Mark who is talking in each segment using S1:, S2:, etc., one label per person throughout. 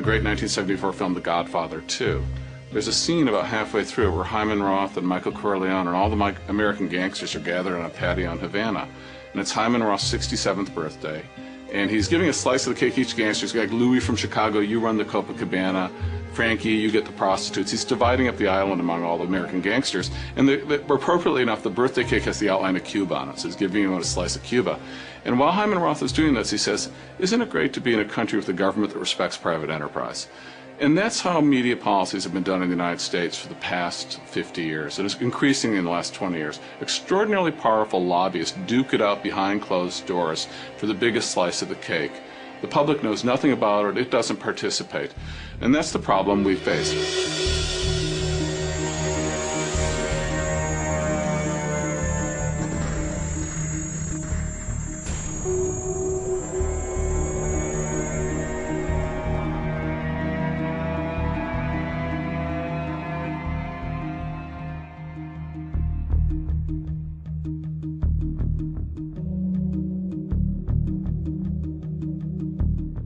S1: the great 1974 film The Godfather 2. There's a scene about halfway through it where Hyman Roth and Michael Corleone and all the American gangsters are gathered on a patio in Havana. And it's Hyman Roth's 67th birthday. And he's giving a slice of the cake each gangster. He's like, Louis from Chicago, you run the Copacabana. Frankie, you get the prostitutes. He's dividing up the island among all the American gangsters. And appropriately enough, the birthday cake has the outline of Cuba on it, so he's giving him a slice of Cuba. And while Hyman Roth is doing this, he says, isn't it great to be in a country with a government that respects private enterprise? And that's how media policies have been done in the United States for the past 50 years. And it's increasing in the last 20 years. Extraordinarily powerful lobbyists duke it out behind closed doors for the biggest slice of the cake. The public knows nothing about it. It doesn't participate. And that's the problem we face.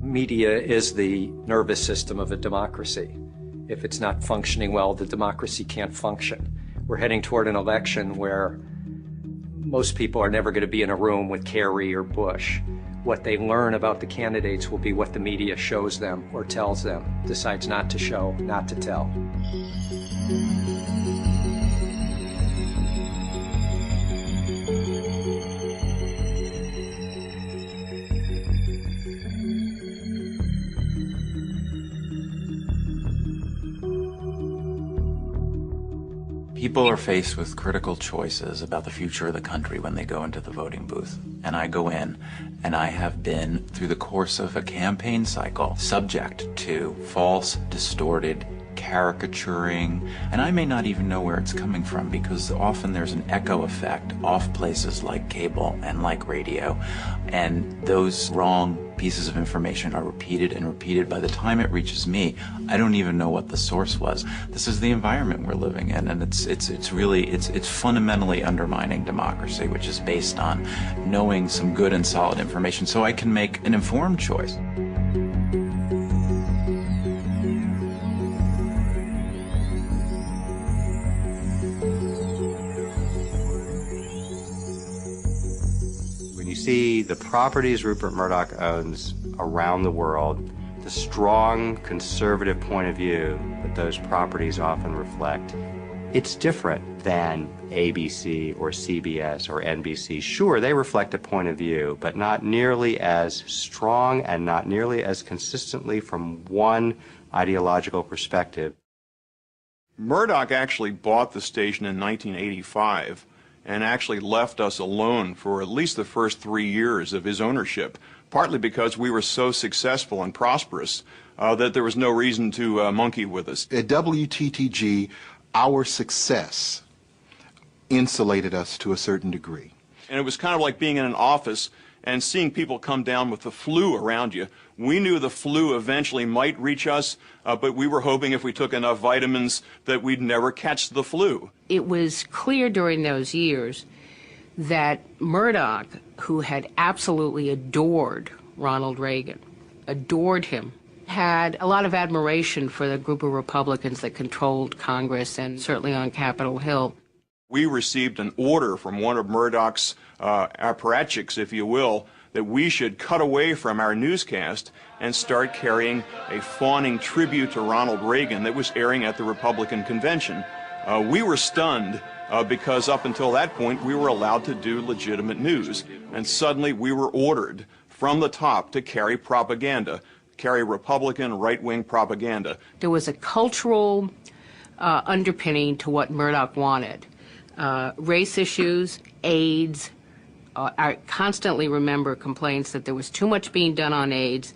S2: Media is the nervous system of a democracy. If it's not functioning well, the democracy can't function. We're heading toward an election where most people are never going to be in a room with Kerry or Bush. What they learn about the candidates will be what the media shows them or tells them, decides not to show, not to tell.
S3: People are faced with critical choices about the future of the country when they go into the voting booth. And I go in, and I have been, through the course of a campaign cycle, subject to false, distorted, caricaturing, and I may not even know where it's coming from because often there's an echo effect off places like cable and like radio, and those wrong pieces of information are repeated and repeated. By the time it reaches me, I don't even know what the source was. This is the environment we're living in, and it's fundamentally undermining democracy, which is based on knowing some good and solid information so I can make an informed choice.
S4: See the properties Rupert Murdoch owns around the world, the strong conservative point of view that those properties often reflect, it's different than ABC or CBS or NBC. Sure, they reflect a point of view, but not nearly as strong and not nearly as consistently from one ideological perspective.
S5: Murdoch actually bought the station in 1985. And actually left us alone for at least the first 3 years of his ownership, partly because we were so successful and prosperous that there was no reason to monkey with us.
S6: At WTTG, our success insulated us to a certain degree.
S5: And it was kind of like being in an office and seeing people come down with the flu around you. We knew the flu eventually might reach us, but we were hoping if we took enough vitamins that we'd never catch the flu.
S7: It was clear during those years that Murdoch, who had absolutely adored Ronald Reagan, adored him, had a lot of admiration for the group of Republicans that controlled Congress and certainly on Capitol Hill.
S5: We received an order from one of Murdoch's apparatchiks, if you will, that we should cut away from our newscast and start carrying a fawning tribute to Ronald Reagan that was airing at the Republican convention. We were stunned because up until that point we were allowed to do legitimate news, and suddenly we were ordered from the top to carry propaganda, carry Republican right-wing propaganda.
S7: There was a cultural underpinning to what Murdoch wanted. Race issues, AIDS. I constantly remember complaints that there was too much being done on AIDS.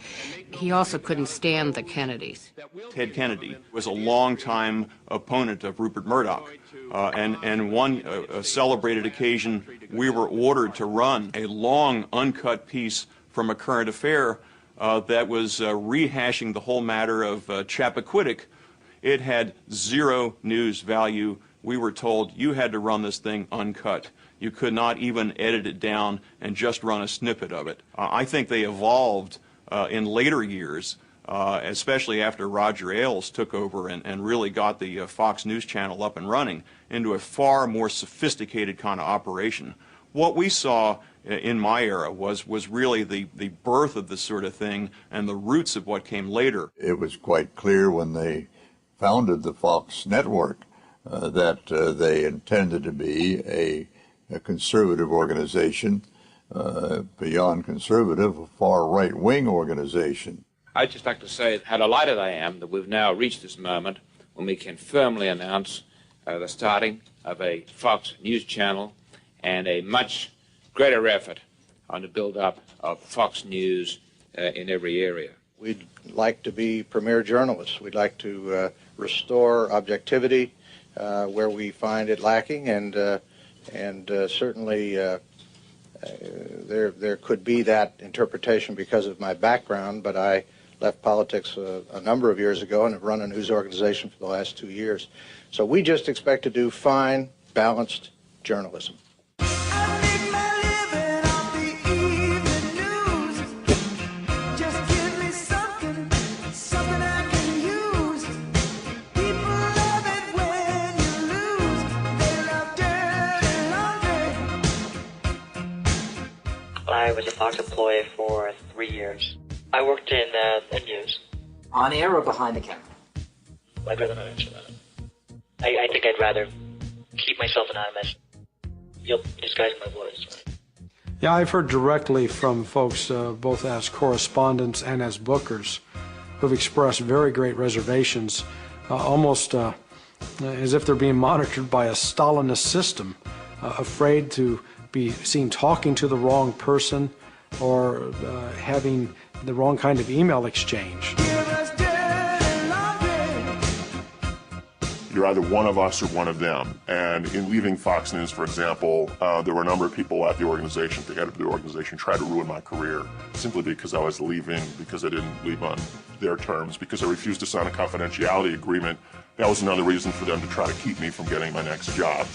S7: He also couldn't stand the Kennedys.
S5: Ted Kennedy was a longtime opponent of Rupert Murdoch. And one celebrated occasion, we were ordered to run a long, uncut piece from a current affair that was rehashing the whole matter of Chappaquiddick. It had zero news value. We were told you had to run this thing uncut. You could not even edit it down and just run a snippet of it. I think they evolved in later years especially after Roger Ailes took over and really got the Fox News Channel up and running, into a far more sophisticated kind of operation. What we saw in my era was really the birth of this sort of thing and the roots of what came later.
S8: It was quite clear when they founded the Fox network that they intended to be a conservative organization, beyond conservative, a far right-wing organization.
S9: I'd just like to say how delighted I am that we've now reached this moment when we can firmly announce the starting of a Fox News channel and a much greater effort on the build-up of Fox News in every area.
S10: We'd like to be premier journalists. We'd like to restore objectivity where we find it lacking, and certainly there could be that interpretation because of my background, but I left politics a number of years ago and have run a news organization for the last 2 years. So we just expect to do fine, balanced journalism.
S11: I was a Fox employee for 3 years. I worked in news.
S12: On air or behind the camera?
S11: I'd rather not answer that. I think I'd rather keep myself anonymous. You'll disguise my voice.
S13: Yeah, I've heard directly from folks, both as correspondents and as bookers, who've expressed very great reservations, almost as if they're being monitored by a Stalinist system, afraid to be seen talking to the wrong person or having the wrong kind of email exchange.
S14: You're either one of us or one of them. And in leaving Fox News, for example, there were a number of people at the organization, the head of the organization, tried to ruin my career simply because I was leaving, because I didn't leave on their terms, because I refused to sign a confidentiality agreement. That was another reason for them to try to keep me from getting my next job.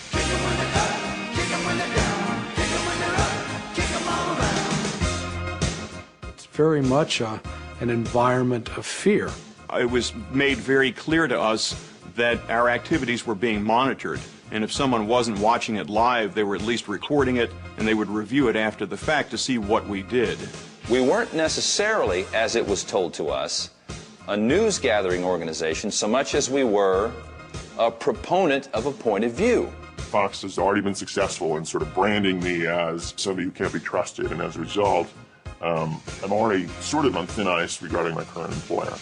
S13: It's very much an environment of fear.
S5: It was made very clear to us that our activities were being monitored, and if someone wasn't watching it live, they were at least recording it, and they would review it after the fact to see what we did.
S15: We weren't necessarily, as it was told to us, a news-gathering organization so much as we were a proponent of a point of view.
S14: Fox has already been successful in sort of branding me as somebody who can't be trusted, and as a result, I'm already sort of on thin ice regarding my current employer.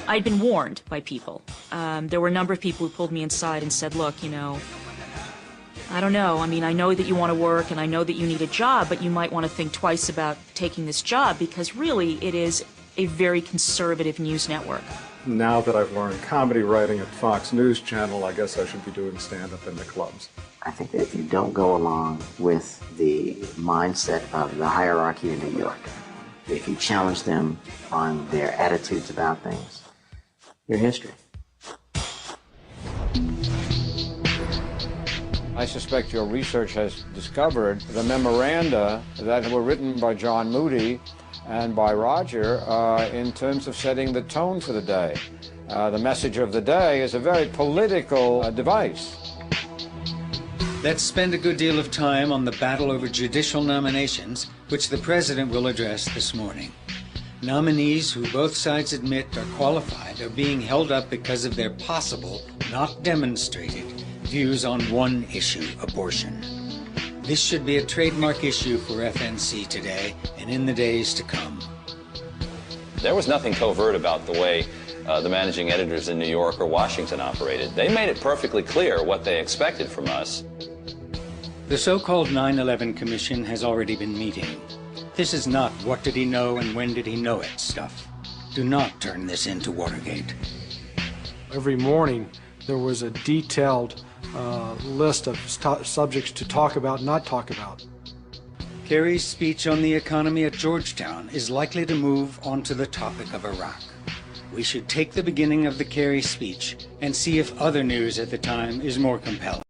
S16: I'd been warned by people. There were a number of people who pulled me inside and said, look, you know, I don't know. I mean, I know that you want to work and I know that you need a job, but you might want to think twice about taking this job because really it is a very conservative news network.
S17: Now that I've learned comedy writing at Fox News Channel, I guess I should be doing stand-up in the clubs.
S12: I think that if you don't go along with the mindset of the hierarchy in New York, if you challenge them on their attitudes about things, your history.
S18: I suspect your research has discovered the memoranda that were written by John Moody and by Roger in terms of setting the tone for the day. The message of the day is a very political device.
S19: Let's spend a good deal of time on the battle over judicial nominations, which the President will address this morning. Nominees who both sides admit are qualified are being held up because of their possible, not demonstrated, views on one issue, abortion. This should be a trademark issue for FNC today and in the days to come.
S15: There was nothing covert about the way the managing editors in New York or Washington operated. They made it perfectly clear what they expected from us.
S19: The so-called 9/11 Commission has already been meeting. This is not what did he know and when did he know it stuff. Do not turn this into Watergate.
S13: Every morning there was a detailed list of subjects to talk about, not talk about.
S19: Kerry's speech on the economy at Georgetown is likely to move onto the topic of Iraq. We should take the beginning of the Kerry speech and see if other news at the time is more compelling.